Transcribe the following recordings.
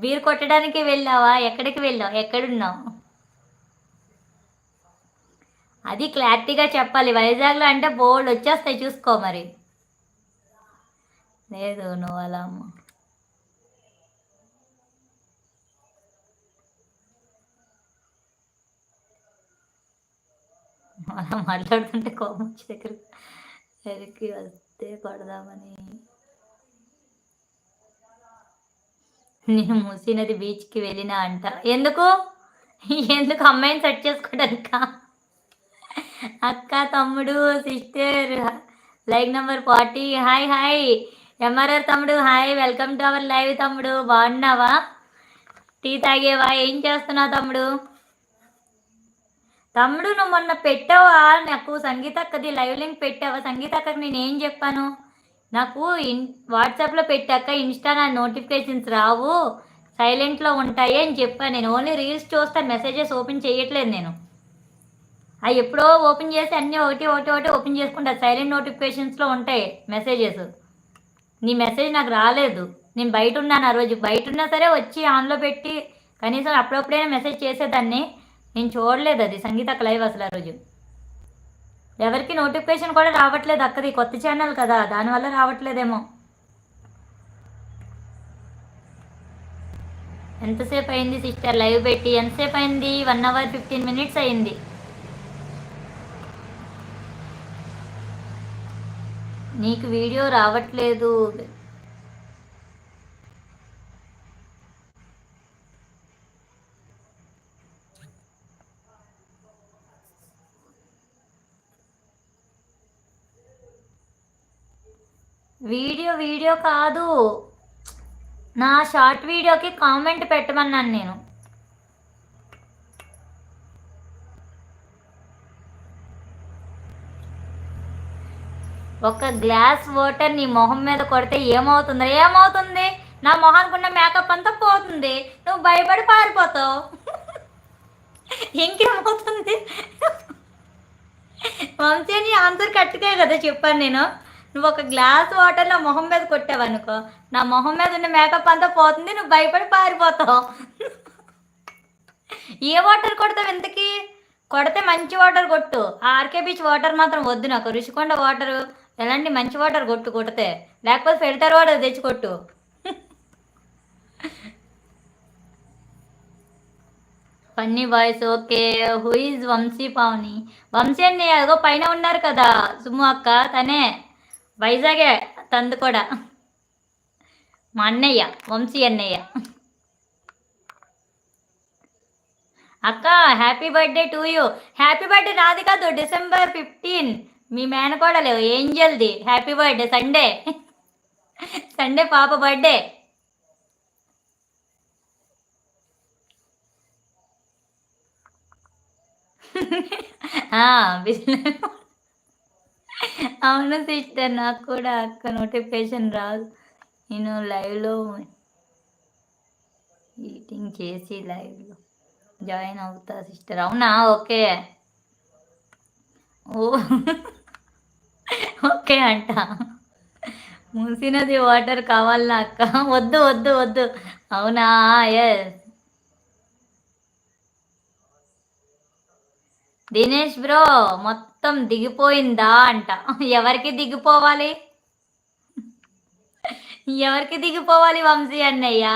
Beer కొట్టడానికి వెళ్ళావా? ఎక్కడికి వెళ్ళావు? ఎక్కడున్నావు? అది క్లారిటీగా చెప్పాలి. వైజాగ్లో అంటే బోల్డ్ వచ్చేస్తాయి, చూసుకో మరి. లేదు నువ్వు అలా అమ్మ. అలా మాట్లాడుతుంటే కోపం వచ్చి దగ్గరికి వస్తే కొడదామని. నేను మూసీ నది బీచ్కి వెళ్ళినా అంట. ఎందుకు? ఎందుకు అమ్మాయిని సెట్ చేసుకోవడానిక? అక్క, తమ్ముడు, sister, like number 40. Hi hi MRR తమ్ముడు, hi, welcome to our live తమ్ముడు. బాగున్నావా? టీ తాగేవా? ఏం చేస్తున్నావు తమ్ముడు? తమ్ముడు నువ్వు మొన్న పెట్టావా నాకు సంగీతక్కది లైవ్ లింక్ పెట్టావా? సంగీతక్కకి నేను ఏం చెప్పాను? నాకు వాట్సాప్లో పెట్టాక ఇన్స్టా నా నోటిఫికేషన్స్ రావు, సైలెంట్లో ఉంటాయి అని చెప్పాను. నేను ఓన్లీ రీల్స్ చూస్తాను, మెసేజెస్ ఓపెన్ చేయట్లేదు నేను. అవి ఎప్పుడో ఓపెన్ చేసి అన్నీ ఒకటి ఒకటి ఒకటి ఓపెన్ చేసుకుంటా. సైలెంట్ నోటిఫికేషన్స్లో ఉంటాయి మెసేజెస్. నీ మెసేజ్ నాకు రాలేదు. నేను బయట ఉన్నాను ఆ రోజు. బయట ఉన్నా సరే వచ్చి ఆన్లో పెట్టి కనీసం అప్పుడప్పుడైనా మెసేజ్ చేసేదాన్ని. నేను చూడలేదు అది సంగీతక్క లైవ్ అసలు ఆ రోజు. ఎవరికి నోటిఫికేషన్ కూడా రావట్లేదు అక్కది, కొత్త ఛానల్ కదా, దానివల్ల రావట్లేదేమో. ఎంతసేపు అయింది సిస్టర్ లైవ్ పెట్టి? ఎంతసేపు అయింది? 1 hour 15 minutes అయింది. నీకు వీడియో రావట్లేదు. వీడియో కాదు, నా షార్ట్ వీడియోకి కామెంట్ పెట్టమన్నాను నేను. ఒక గ్లాస్ వాటర్ నీ మొహం మీద కొడితే ఏమవుతుంది? ఏమవుతుంది? నా మొహానికి ఉన్న మేకప్ అంతా పోతుంది, నువ్వు భయపడి పారిపోతావు. ఇంకేమవుతుంది? వంశీ నీ ఆన్సర్ కరెక్ట్గా కదా చెప్పాను నేను. నువ్వు ఒక గ్లాస్ వాటర్ నా మొహం మీద కొట్టావనుకో, నా మొహం మీద ఉన్న మేకప్ అంతా పోతుంది, నువ్వు భయపడి పారిపోతావు. ఏ వాటర్ కొడతావు ఇంతకీ? కొడితే మంచి వాటర్ కొట్టు. ఆర్కే బీచ్ వాటర్ మాత్రం వద్దు నాకు. రుషికొండ వాటర్ ఎలాంటి మంచి వాటర్ కొడితే, లేకపోతే ఫిల్టర్ వాటర్ తెచ్చి కొట్టు. Funny voice. Okay, who is Vamshi Pavani? Vamshi అన్నయ్య అదిగో పైన ఉన్నారు కదా సుమ్ము అక్క, తనే వైజాగే, తందు కూడా మా అన్నయ్య వంశీ అన్నయ్య. అక్క happy birthday to you. Happy birthday నాది కాదు, December 15 మీ మేనకోడలు ఏంజల్ది. Happy birthday. సండే పాప బర్త్డే. అవును సిస్టర్, నాకు కూడా అక్క నోటిఫికేషన్ రాదు. నేను లైవ్లో ఈటింగ్ చేసి లైవ్లో జాయిన్ అవుతా సిస్టర్. అవునా? ఓకే ఓ ఓకే అంట. మూసినది వాటర్ కావాలా అక్క? వద్దు వద్దు వద్దు. అవునా? ఎస్. దినేష్ బ్రో మొత్తం దిగిపోయిందా అంట. ఎవరికి దిగిపోవాలి? ఎవరికి దిగిపోవాలి వంశీ అన్నయ్య?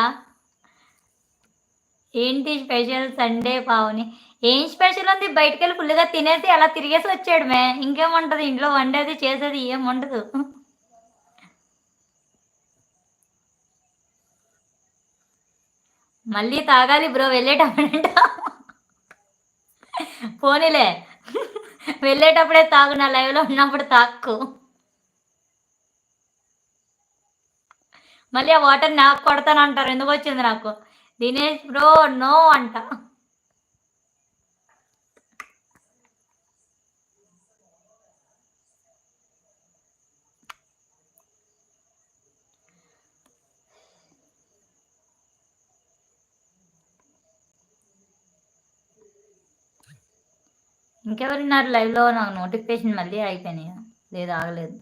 ఏంటి స్పెషల్ సండే పావుని? ఏం స్పెషల్ ఉంది? బయటికి వెళ్ళి ఫుల్గా తినేసి అలా తిరిగేసి వచ్చాడమే. ఇంకేముంటది? ఇంట్లో వండేది చేసేది ఏముండదు. మళ్ళీ తాగాలి బ్రో వెళ్ళేటప్పుడంట. పోనీలే, వెళ్ళేటప్పుడే తాగు, నా లైవ్లో ఉన్నప్పుడు తాక్కు. మళ్ళీ ఆ వాటర్ నాకు కొడతానంటారు. ఎందుకు వచ్చింది నాకు? దినేష్ బ్రో నో అంట. ఇంకెవరున్నారు లైవ్లో? నాకు నోటిఫికేషన్ మళ్ళీ అయిపోయినాయా? లేదు, ఆగలేదు.